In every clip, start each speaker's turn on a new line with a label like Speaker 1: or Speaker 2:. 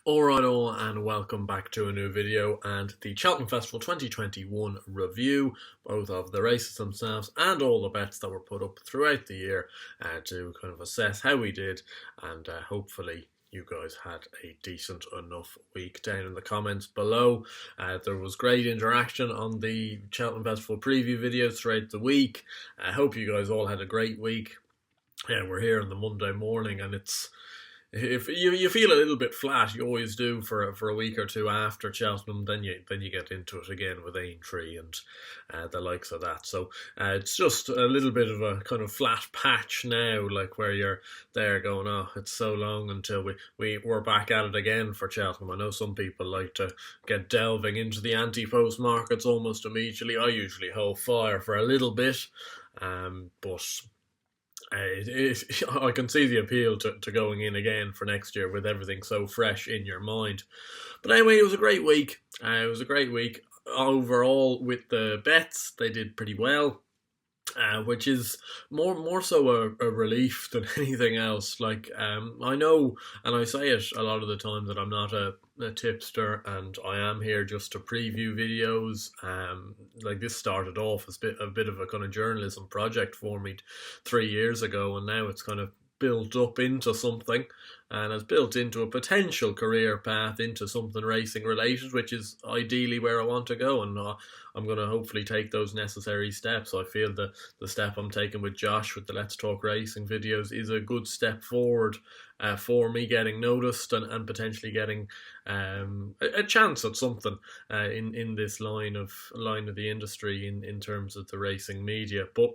Speaker 1: Alright all, and welcome back to a new video and the Cheltenham Festival 2021 review, both of the races themselves and all the bets that were put up throughout the year to kind of assess how we did, and hopefully you guys had a decent enough week. Down in the comments below, there was great interaction on the Cheltenham Festival preview videos throughout the week. I hope you guys all had a great week. We're here on the Monday morning, and if you feel a little bit flat, you always do for a week or two after Cheltenham, then you get into it again with Aintree and the likes of that. So it's just a little bit of a kind of flat patch now, like where you're there going, oh, it's so long until we're back at it again for Cheltenham. I know some people like to get delving into the anti-post markets almost immediately. I usually hold fire for a little bit, but I can see the appeal to going in again for next year with everything so fresh in your mind. But anyway, it was a great week. Overall with the bets. They did pretty well. Which is more so a relief than anything else. Like, I know, and I say it a lot of the time, that I'm not a tipster, and I am here just to preview videos. Like, this started off as a bit of a kind of journalism project for me 3 years ago, and now it's kind of built up into something, and has built into a potential career path into something racing related, which is ideally where I want to go, and I'm going to hopefully take those necessary steps. I feel that the step I'm taking with Josh with the Let's Talk Racing videos is a good step forward for me getting noticed and potentially getting a chance at something in this line of the industry in terms of the racing media. But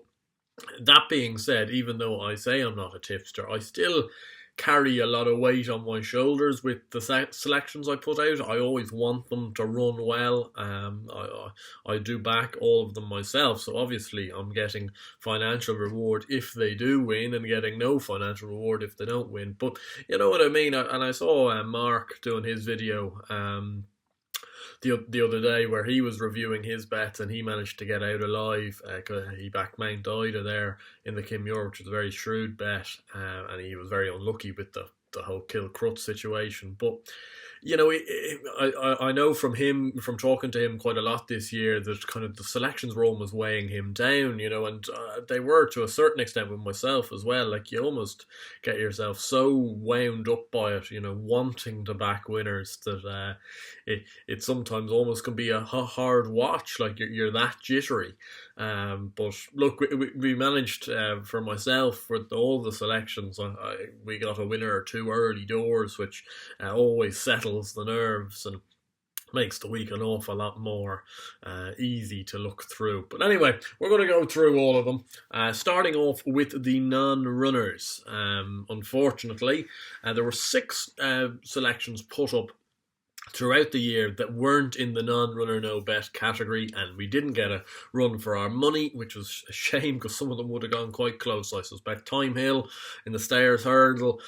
Speaker 1: that being said, even though I say I'm not a tipster, I still carry a lot of weight on my shoulders with the selections I put out. I always want them to run well. I do back all of them myself, so obviously I'm getting financial reward if they do win and getting no financial reward if they don't win. But you know what I mean? And I saw Mark doing his video the other day where he was reviewing his bets, and he managed to get out alive. He backed Mount Ida there in the Kim Muir, which was a very shrewd bet, and he was very unlucky with the whole Kilcrut situation. But you know, I know from talking to him quite a lot this year that kind of the selections were almost weighing him down, you know, and they were to a certain extent with myself as well. Like, you almost get yourself so wound up by it, you know, wanting to back winners that it sometimes almost can be a hard watch. Like, you're that jittery. But look, we managed, for myself, with all the selections, we got a winner or two early doors, which always settles the nerves and makes the week an awful lot more easy to look through. But anyway, we're going to go through all of them, starting off with the non-runners. Unfortunately, there were 6 selections put up throughout the year that weren't in the non-runner no bet category, and we didn't get a run for our money, which was a shame because some of them would have gone quite close. I suspect Time Hill in the Stayers Hurdle,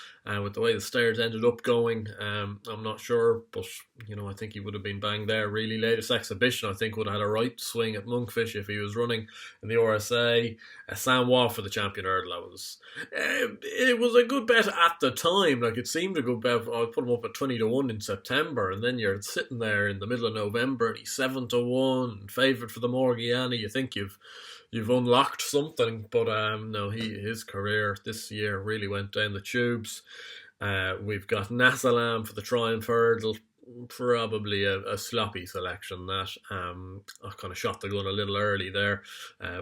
Speaker 1: with the way the Stayers ended up going, I'm not sure, but you know, I think he would have been banged there. Really latest exhibition, I think, would have had a right swing at Monkfish if he was running in the RSA. San Juan for the Champion Hurdle, it was a good bet at the time. Like, it seemed a good bet. I put him up at 20-1 in September, and then you're sitting there in the middle of November and he's 7-1, favourite for the Morgiani. You think you've unlocked something, but no, his career this year really went down the tubes. We've got Nassalam for the Triumph Hurdle, probably a sloppy selection. That I kind of shot the gun a little early there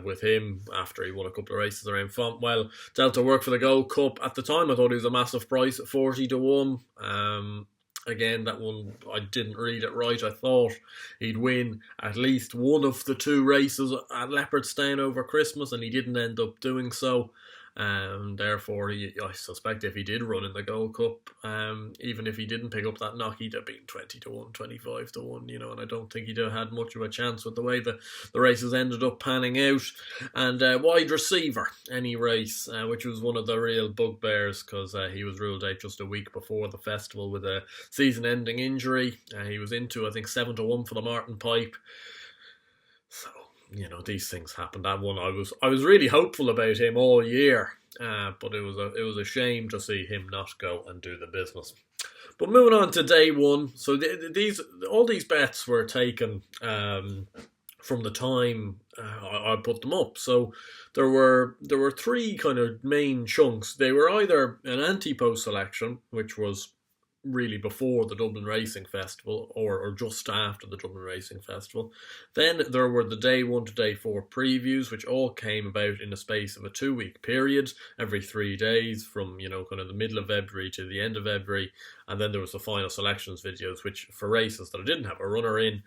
Speaker 1: with him after he won a couple of races around Fontwell. Delta Work for the Gold Cup. At the time, I thought he was a massive price at 40-1. Again, that one, I didn't read it right. I thought he'd win at least one of the 2 races at Leopardstown over Christmas, and he didn't end up doing so. Therefore, I suspect if he did run in the Gold Cup, even if he didn't pick up that knock, he'd have been 20-1, 25-1, you know, and I don't think he'd have had much of a chance with the way the races ended up panning out. And wide receiver, any race, which was one of the real bugbears, because he was ruled out just a week before the festival with a season-ending injury. He was into, I think, 7-1 for the Martin Pipe. So, you know, these things happen. That one, I was really hopeful about him all year, but it was a shame to see him not go and do the business. But moving on to day one, so all these bets were taken from the time I put them up. So there were three kind of main chunks. They were either an anti-post selection, which was really before the Dublin Racing Festival or just after the Dublin Racing Festival. Then there were the day 1 to day 4 previews, which all came about in the space of a 2-week period, every 3 days from, kind of the middle of February to the end of February. And then there was the final selections videos, which for races that I didn't have a runner in,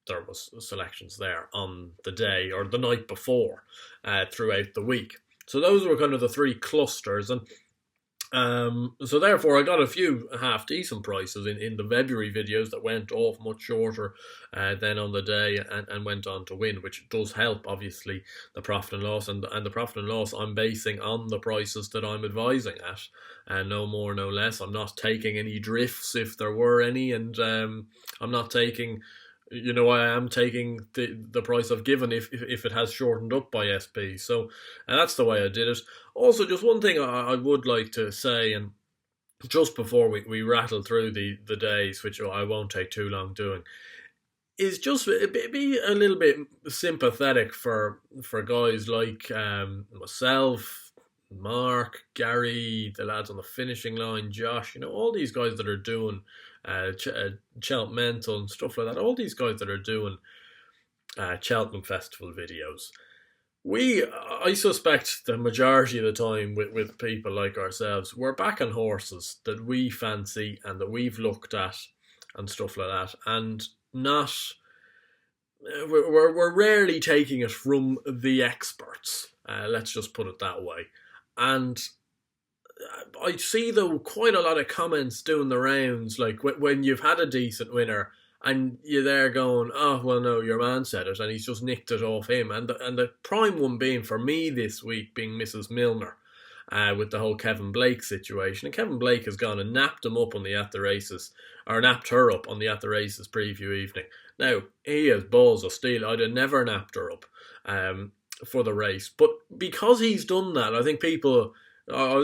Speaker 1: there was selections there on the day or the night before throughout the week. So those were kind of the three clusters. And so therefore I got a few half decent prices in the February videos that went off much shorter than on the day and went on to win, which does help obviously the profit and loss, and the profit and loss I'm basing on the prices that I'm advising at, and no more no less. I'm not taking any drifts if there were any, and I'm not taking, I am taking the price I've given if it has shortened up by SP. So that's the way I did it. Also, just one thing I would like to say, and just before we rattle through the days, which I won't take too long doing, is just be a little bit sympathetic for guys like myself, Mark, Gary, the lads on the finishing line, Josh, all these guys that are doing Cheltenham Bet and stuff like that, all these guys that are doing Cheltenham Festival videos. I suspect the majority of the time with people like ourselves, we're backing horses that we fancy and that we've looked at and stuff like that, and not we're rarely taking it from the experts. Let's just put it that way. And I see, though, quite a lot of comments doing the rounds, like when you've had a decent winner and you're there going, oh, well, no, your man said it and he's just nicked it off him. And the prime one being for me this week being Mrs. Milner with the whole Kevin Blake situation. And Kevin Blake has gone and napped him up on the At the Races, or napped her up on the At the Races preview evening. Now, he has balls of steel. I'd have never napped her up for the race. But because he's done that, I think people... I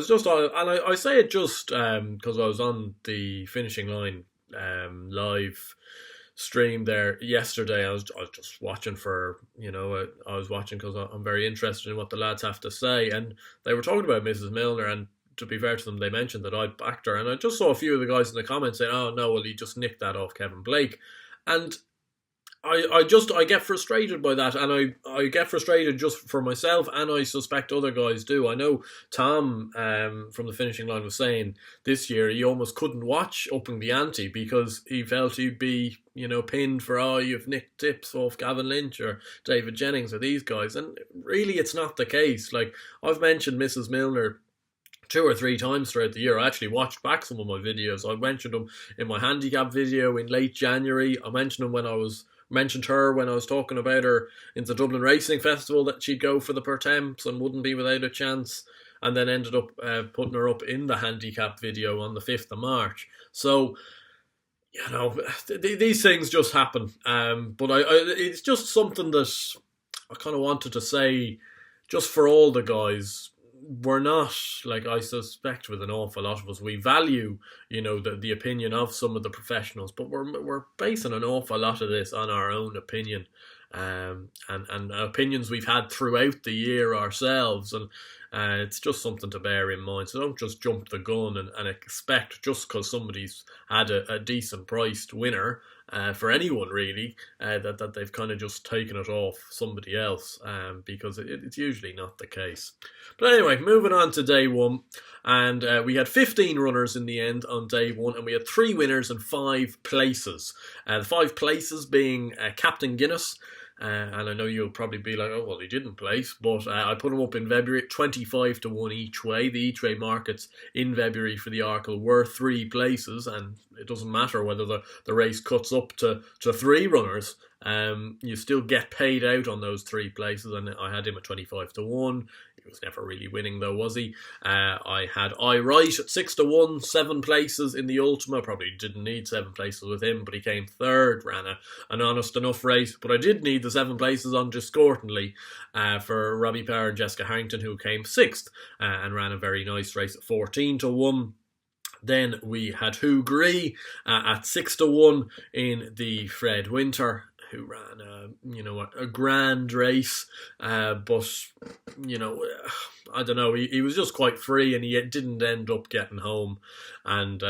Speaker 1: say it just because I was on the finishing line live stream there yesterday. I was just watching for, I was watching because I'm very interested in what the lads have to say, and they were talking about Mrs. Milner, and to be fair to them, they mentioned that I backed her, and I just saw a few of the guys in the comments saying, oh no, well, he just nicked that off Kevin Blake. And I get frustrated by that, and I get frustrated just for myself, and I suspect other guys do. I know Tom from the finishing line was saying this year he almost couldn't watch Upping the Ante because he felt he'd be, pinned for, you've nicked tips off Gavin Lynch or David Jennings or these guys, and really it's not the case. Like, I've mentioned Mrs. Milner 2 or 3 times throughout the year. I actually watched back some of my videos. I mentioned them in my handicap video in late January. I mentioned her when I was talking about her in the Dublin Racing Festival, that she'd go for the per temps and wouldn't be without a chance, and then ended up putting her up in the handicap video on the 5th of March. So, these things just happen. But it's just something that I kind of wanted to say, just for all the guys. We're not, like I suspect with an awful lot of us, we value, the opinion of some of the professionals, but we're basing an awful lot of this on our own opinion, and opinions we've had throughout the year ourselves, and it's just something to bear in mind. So don't just jump the gun and expect just because somebody's had a decent priced winner for anyone really, that they've kind of just taken it off somebody else, because it's usually not the case. But anyway, moving on to day one, and we had 15 runners in the end on day one, and we had 3 winners and 5 places. The 5 places being Captain Guinness. And I know you'll probably be like, oh, well, he didn't place, but I put him up in February at 25 to 1 each way. The each way markets in February for the Arkle were 3 places, and it doesn't matter whether the race cuts up to 3 runners. You still get paid out on those 3 places, and I had him at 25 to 1. He was never really winning though, was he? I had I Right at 6 to 1, 7 places in the Ultima. Probably didn't need 7 places with him, but he came 3rd, ran an honest enough race. But I did need the 7 places on Discordantly for Robbie Power and Jessica Harrington, who came 6th and ran a very nice race at 14 to 1. Then we had Hugh Gree at 6-1 in the Fred Winter, who ran a grand race, but I don't know. He was just quite free, and he didn't end up getting home, and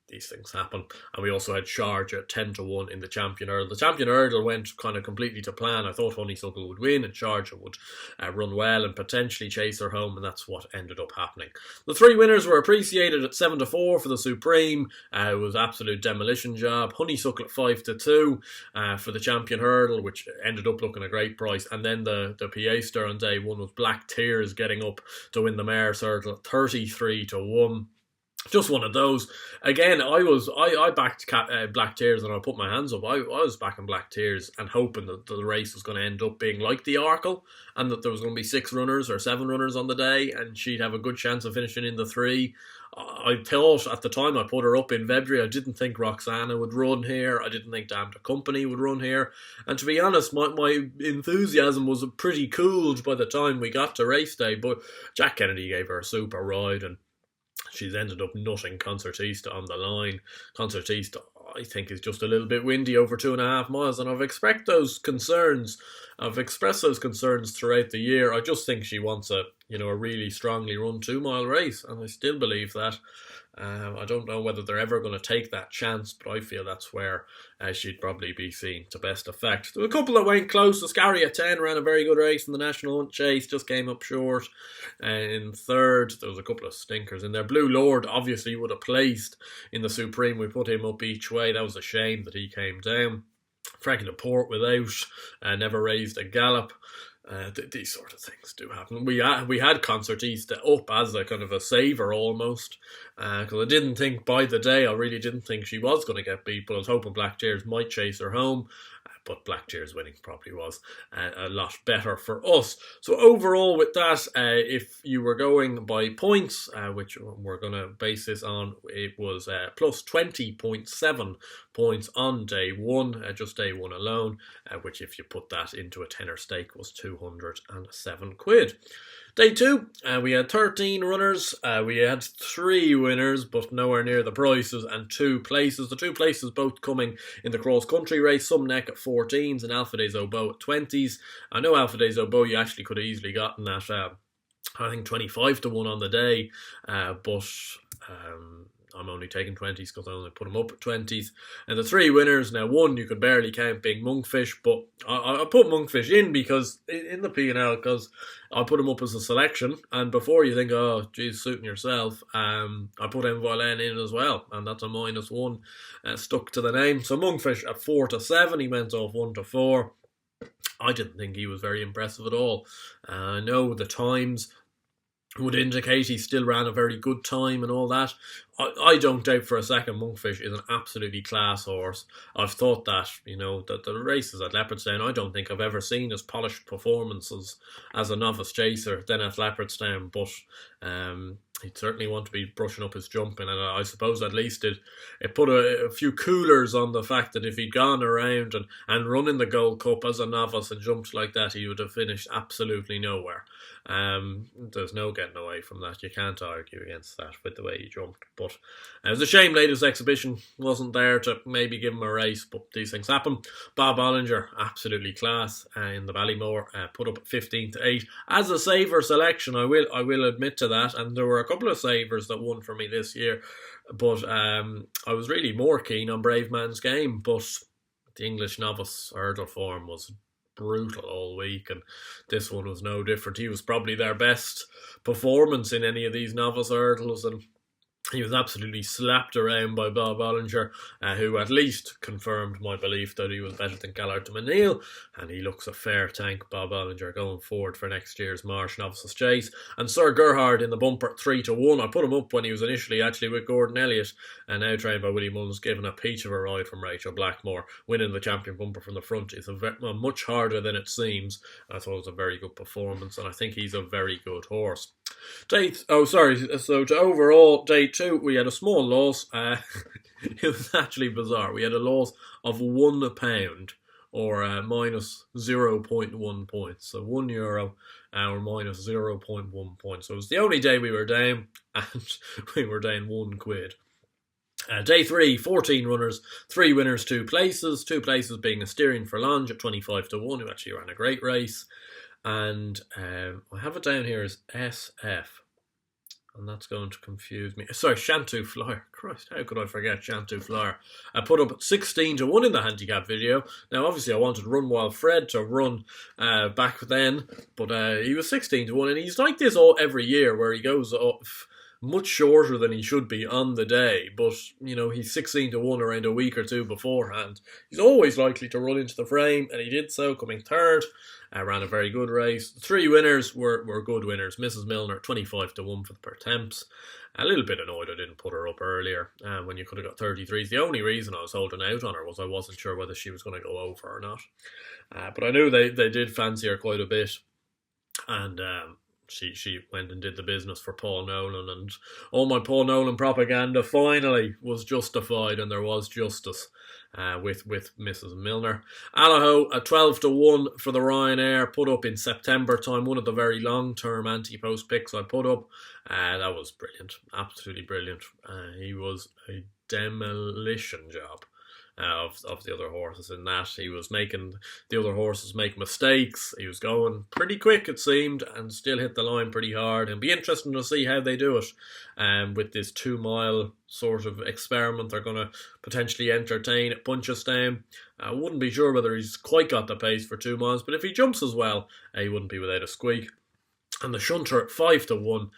Speaker 1: these things happen. And we also had Sharjah at 10-1 in the Champion Hurdle. The Champion Hurdle went kind of completely to plan. I thought Honeysuckle would win and Sharjah would run well and potentially chase her home, and that's what ended up happening. The three winners were appreciated at 7-4 for the Supreme. It was absolute demolition job. Honeysuckle at 5-2 for the Champion Hurdle, which ended up looking a great price. And then the Piaster on day one was Black Tears getting up to win the Mares Hurdle at 33-1. Just one of those. Again, I backed Black Tears, and I put my hands up. I was backing Black Tears and hoping that the race was going to end up being like the Arkle, and that there was going to be 6 runners or 7 runners on the day, and she'd have a good chance of finishing in the 3. I thought at the time I put her up in February, I didn't think Roxana would run here. I didn't think Damn to Company would run here. And to be honest, my enthusiasm was pretty cooled by the time we got to race day. But Jack Kennedy gave her a super ride, and she's ended up nutting Concertista on the line. Concertista, I think, is just a little bit windy over 2.5 miles, and I've expressed those concerns throughout the year. I just think she wants a really strongly run 2-mile race, and I still believe that. I don't know whether they're ever going to take that chance, but I feel that's where she'd probably be seen to best effect. There were a couple that went close. Ascari at 10 ran a very good race in the National Hunt Chase, just came up short. In third, there was a couple of stinkers in there. Blue Lord obviously would have placed in the Supreme. We put him up each way. That was a shame that he came down. Frankie Laporte without, never raised a gallop. These sort of things do happen. We had Concertista up as a kind of a saver almost, because I didn't think by the day, I really didn't think she was going to get beat, but I was hoping Black Tears might chase her home. But Black Tears winning probably was a lot better for us. So overall with that, if you were going by points, which we're going to base this on, it was plus 20.7 points on day one, just day one alone, which if you put that into a tenner stake was 207 quid. Day two, we had 13 runners. We had 3 winners, but nowhere near the prices, and 2 places. The 2 places both coming in the cross-country race. Some neck at 14s and Alpha Des Obeaux at 20s. I know Alpha Des Obeaux you actually could have easily gotten at, I think 25-1 on the day, but I'm only taking 20s because I only put them up at 20s. And the 3 winners, now one you could barely count being Monkfish, but I put Monkfish in because in the P&L, because I put him up as a selection, and before you think, oh geez, suiting yourself, I put Envolen in as well, and that's a -1, stuck to the name. So Monkfish at 4-7, he went off 1-4. I didn't think he was very impressive at all. I know the times would indicate he still ran a very good time and all that. I don't doubt for a second Monkfish is an absolutely class horse. I've thought that, that the races at Leopardstown, I don't think I've ever seen as polished performances as a novice chaser than at Leopardstown, but he'd certainly want to be brushing up his jumping, and I suppose at least it put a few coolers on the fact that if he'd gone around and run in the Gold Cup as a novice and jumped like that, he would have finished absolutely nowhere. There's no getting away from that. You can't argue against that with the way he jumped. But it was a shame latest exhibition wasn't there to maybe give him a race, but these things happen. Bob Ollinger, absolutely class in the Ballymore, put up 15-8 as a saver selection. I will admit to that, and there were a couple of savers that won for me this year, but I was really more keen on Brave Man's Game, but the English novice hurdle form was brutal all week, and this one was no different. He was probably their best performance in any of these novice hurdles, and he was absolutely slapped around by Bob Ollinger, who at least confirmed my belief that he was better than Gallard de Menil, and he looks a fair tank, Bob Ollinger, going forward for next year's Marsh Novices Chase. And Sir Gerhard in the bumper 3-1. I put him up when he was initially actually with Gordon Elliott, and now trained by Willie Mullins, given a peach of a ride from Rachel Blackmore. Winning the champion bumper from the front is much harder than it seems. I thought it was a very good performance, and I think he's a very good horse. So to overall, day 2, we had a small loss. It was actually bizarre. We had a loss of £1 or minus 0.1 points. So €1 or minus 0.1 points. So it was the only day we were down, and we were down £1. Day 3, 14 runners, 3 winners, 2 places. 2 places being a Styrian Forlange at 25-1, who actually ran a great race. And I have it down here as SF. And that's going to confuse me. Sorry, Shantou Flyer. Christ, how could I forget Shantou Flyer? I put up 16-1 in the handicap video. Now, obviously, I wanted Run Wild Fred to run back then, but he was 16-1, and he's like this every year, where he goes off much shorter than he should be on the day, but you know, he's 16-1 around a week or two beforehand. He's always likely to run into the frame, and he did so, coming third. Ran a very good race. The 3 winners were good winners. Mrs. Milner 25-1 for the Pertemps. A little bit annoyed I didn't put her up earlier when you could have got 33s. The only reason I was holding out on her was I wasn't sure whether she was going to go over or not. But I knew they did fancy her quite a bit, and she went and did the business for Paul Nolan, and all my Paul Nolan propaganda finally was justified, and there was justice with Mrs. Milner. Allaho at 12-1 for the Ryanair, put up in September time, one of the very long-term anti-post picks I put up. That was brilliant, absolutely brilliant. He was a demolition job of the other horses in that. He was making the other horses make mistakes. He was going pretty quick, it seemed, and still hit the line pretty hard. And be interesting to see how they do it with this 2-mile sort of experiment they're going to potentially entertain at Punchestown. I wouldn't be sure whether he's quite got the pace for 2 miles, but if he jumps as well, he wouldn't be without a squeak. And the Shunter at 5-1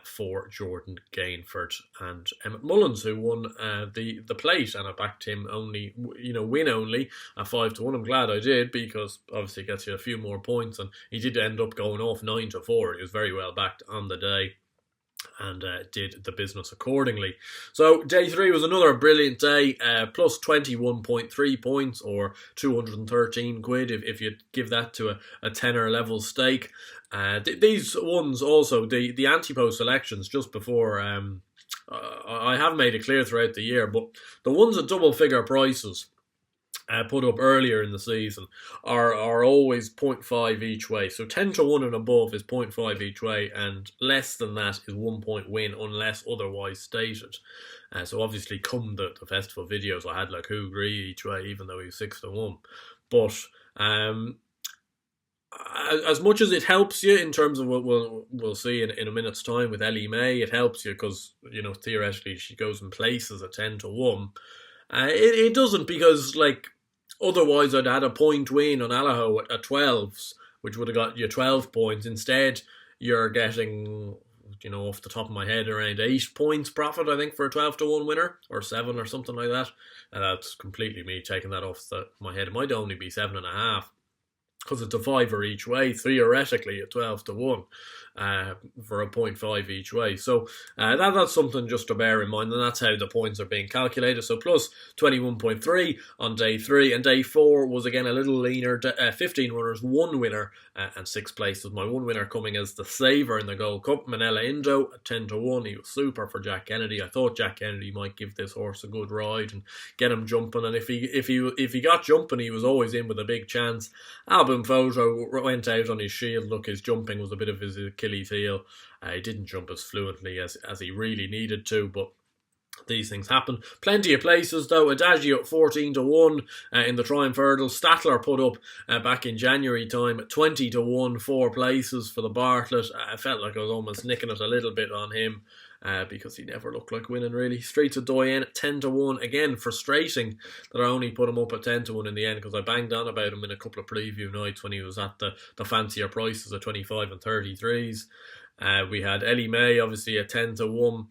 Speaker 1: for Jordan Gainford and Emmett Mullins, who won the plate, and I backed him only, win only at 5-1. I'm glad I did, because obviously it gets you a few more points, and he did end up going off 9-4. He was very well backed on the day, and did the business accordingly. So day 3 was another brilliant day, plus 21.3 points, or 213 quid if you give that to a tenner level stake. These ones also, the anti-post selections just before, I have made it clear throughout the year, but the ones at double figure prices put up earlier in the season are always 0.5 each way. So 10-1 and above is 0.5 each way, and less than that is 1 point win unless otherwise stated. So obviously come the festival videos, I had like Hooghry each way, even though he was 6-1. But as much as it helps you in terms of what we'll see in a minute's time with Ellie May, it helps you because, theoretically she goes in places at 10-1. It doesn't, because otherwise I'd had a point win on Allaho at 12s, which would have got you 12 points. Instead, you're getting, off the top of my head, around 8 points profit, I think, for a 12-1 winner, or 7 or something like that. And that's completely me taking that off my head. It might only be 7.5. Because it's a fiver each way, theoretically at 12-1 for a 0.5 each way. So that's something just to bear in mind, and that's how the points are being calculated. So plus 21.3 on day 3, and day 4 was again a little leaner. 15 runners, 1 winner, and 6 places. My 1 winner coming as the saver in the Gold Cup, Manila Indo at 10-1. He was super for Jack Kennedy. I thought Jack Kennedy might give this horse a good ride and get him jumping, and if he got jumping, he was always in with a big chance. Album photo went out on his shield. Look, his jumping was a bit of his Achilles heel. He didn't jump as fluently as he really needed to, but these things happen. Plenty of places though. Adagio at 14-1 in the Triumph Hurdle. Statler put up back in January time at 20-1, 4 places for the Bartlett. I felt like I was almost nicking it a little bit on him. Because he never looked like winning really. Streets of Doyen at 10-1. Again, frustrating that I only put him up at 10-1 in the end, because I banged on about him in a couple of preview nights when he was at the fancier prices of 25 and 33s. We had Ellie May, obviously, at 10-1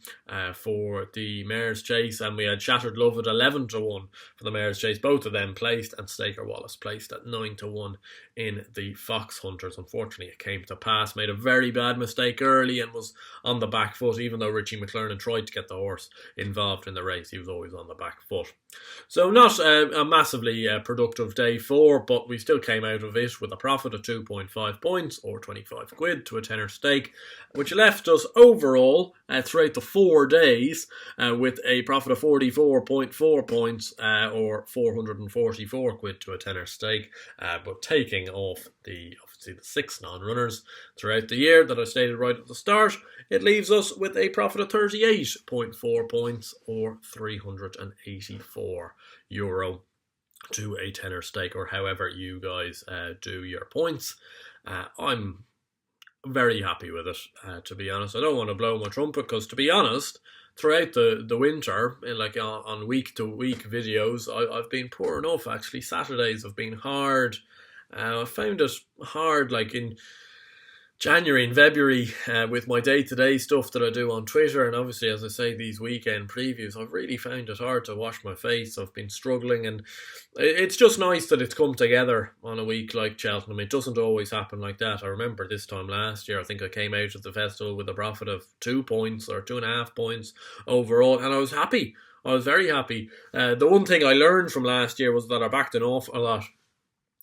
Speaker 1: for the Mare's Chase, and we had Shattered Love at 11-1 for the Mare's Chase. Both of them placed, and Staker Wallace placed at 9-1 in the Fox Hunters. Unfortunately, it came to pass. Made a very bad mistake early and was on the back foot, even though Richie McLernan tried to get the horse involved in the race. He was always on the back foot. So not a massively productive day 4, but we still came out of it with a profit of 2.5 points, or 25 quid to a tenner stake. which left us overall throughout the 4 days with a profit of 44.4 points or 444 quid to a tenner stake. But taking off obviously the 6 non-runners throughout the year that I stated right at the start, it leaves us with a profit of 38.4 points or €384 to a tenner stake, or however you guys do your points. I'm very happy with it, to be honest. I don't want to blow my trumpet because, to be honest, throughout the winter, like on week-to-week videos, I've been poor enough, actually. Saturdays have been hard. I found it hard, like in January and February, with my day-to-day stuff that I do on Twitter, and obviously, as I say, these weekend previews, I've really found it hard to wash my face. I've been struggling, and it's just nice that it's come together on a week like Cheltenham. It doesn't always happen like that. I remember this time last year, I think I came out of the festival with a profit of 2 points or 2.5 points overall, and I was happy. I was very happy. The one thing I learned from last year was that I backed an awful lot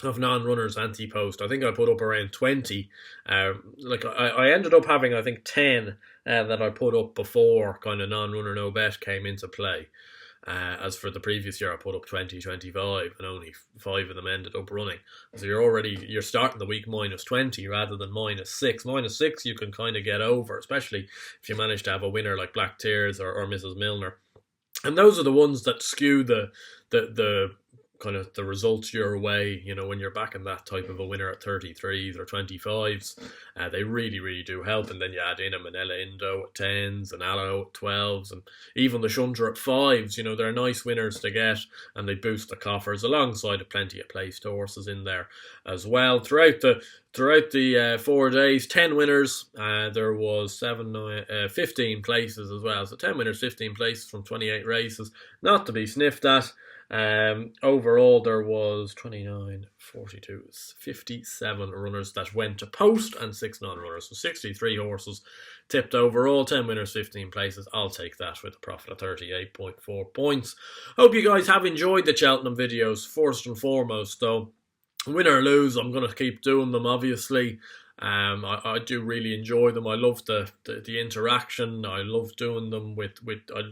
Speaker 1: of non-runners anti-post. I think I put up around 20. I ended up having, I think, 10 that I put up before kind of non-runner no bet came into play. As for the previous year, I put up 20, 25, and only 5 of them ended up running. So you're starting the week minus 20 rather than minus 6. Minus 6 you can kind of get over, especially if you manage to have a winner like Black Tears or Mrs. Milner. And those are the ones that skew the kind of the results your way, when you're backing that type of a winner at 33s or 25s, they really, really do help. And then you add in a Manila Indo at 10s and Allo at 12s and even the Shunter at 5s, they're nice winners to get and they boost the coffers alongside of plenty of placed horses in there as well. Throughout the 4 days, 10 winners, there was 15 places as well. So 10 winners, 15 places from 28 races, not to be sniffed at. Overall there was 29, 42, 57 runners that went to post and 6 non-runners, so 63 horses tipped overall, 10 winners, 15 places. I'll take that with a profit of 38.4 points. Hope you guys have enjoyed the Cheltenham videos. First and foremost though, win or lose, I'm going to keep doing them, obviously. I do really enjoy them. I love the interaction. I love doing them I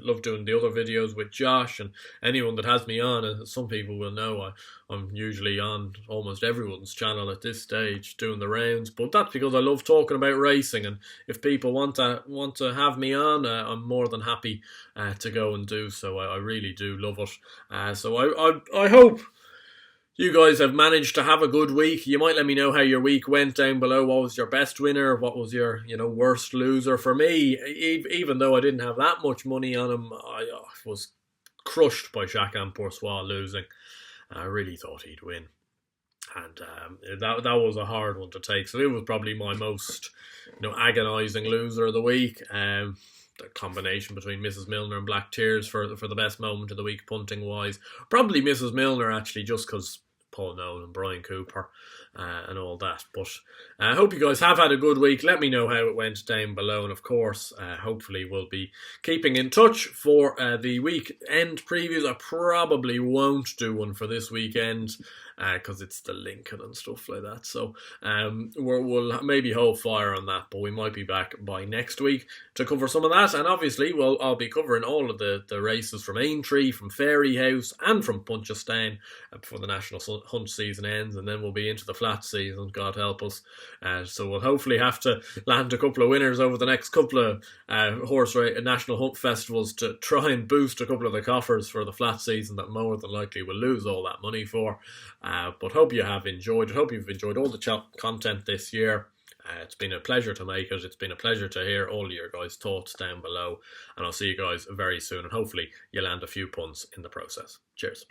Speaker 1: love doing the other videos with Josh and anyone that has me on. And some people will know I'm usually on almost everyone's channel at this stage doing the rounds. But that's because I love talking about racing. And if people want to have me on, I'm more than happy to go and do so. I really do love it. So I hope you guys have managed to have a good week. You might let me know how your week went down below. What was your best winner? What was your worst loser? For me, even though I didn't have that much money on him, I was crushed by Chacun Poursois losing. I really thought he'd win. And that was a hard one to take. So it was probably my most agonising loser of the week. The combination between Mrs. Milner and Black Tears for the best moment of the week punting wise. Probably Mrs. Milner actually, just because Paul Nolan and Brian Cooper and all that. But I hope you guys have had a good week. Let me know how it went down below. And of course, hopefully we'll be keeping in touch for the weekend previews. I probably won't do one for this weekend because it's the Lincoln and stuff like that. So we'll maybe hold fire on that, but we might be back by next week to cover some of that. And obviously, I'll be covering all of the races from Aintree, from Fairyhouse, and from Punchestown before the National Hunt season ends, and then we'll be into the flat season, God help us. So we'll hopefully have to land a couple of winners over the next couple of National Hunt festivals to try and boost a couple of the coffers for the flat season that more than likely will lose all that money for. But hope you have enjoyed it. Hope you've enjoyed all the content this year. It's been a pleasure to make it. It's been a pleasure to hear all of your guys' thoughts down below. And I'll see you guys very soon. And hopefully you land a few punts in the process. Cheers.